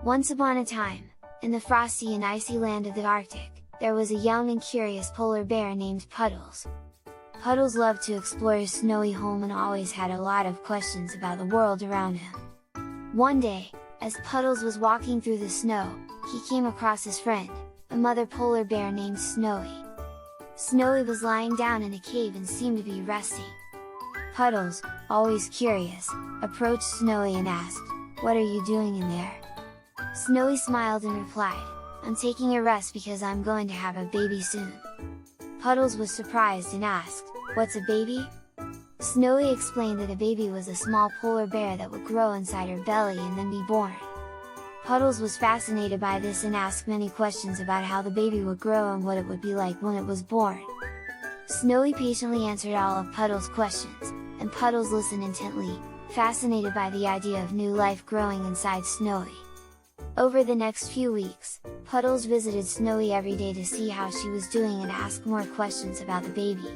Once upon a time, in the frosty and icy land of the Arctic, there was a young and curious polar bear named Puddles. Puddles loved to explore his snowy home and always had a lot of questions about the world around him. One day, as Puddles was walking through the snow, he came across his friend, a mother polar bear named Snowy. Snowy was lying down in a cave and seemed to be resting. Puddles, always curious, approached Snowy and asked, "What are you doing in there?" Snowy smiled and replied, "I'm taking a rest because I'm going to have a baby soon." Puddles was surprised and asked, "What's a baby?" Snowy explained that a baby was a small polar bear that would grow inside her belly and then be born. Puddles was fascinated by this and asked many questions about how the baby would grow and what it would be like when it was born. Snowy patiently answered all of Puddles' questions, and Puddles listened intently, fascinated by the idea of new life growing inside Snowy. Over the next few weeks, Puddles visited Snowy every day to see how she was doing and ask more questions about the baby.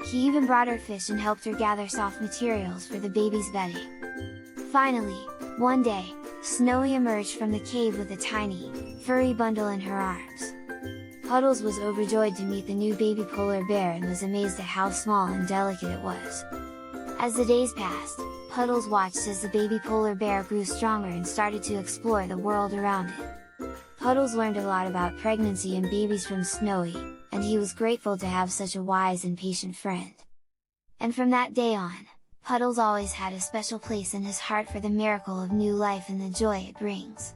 He even brought her fish and helped her gather soft materials for the baby's bedding. Finally, one day, Snowy emerged from the cave with a tiny, furry bundle in her arms. Puddles was overjoyed to meet the new baby polar bear and was amazed at how small and delicate it was. As the days passed, Puddles watched as the baby polar bear grew stronger and started to explore the world around it. Puddles learned a lot about pregnancy and babies from Snowy, and he was grateful to have such a wise and patient friend. And from that day on, Puddles always had a special place in his heart for the miracle of new life and the joy it brings.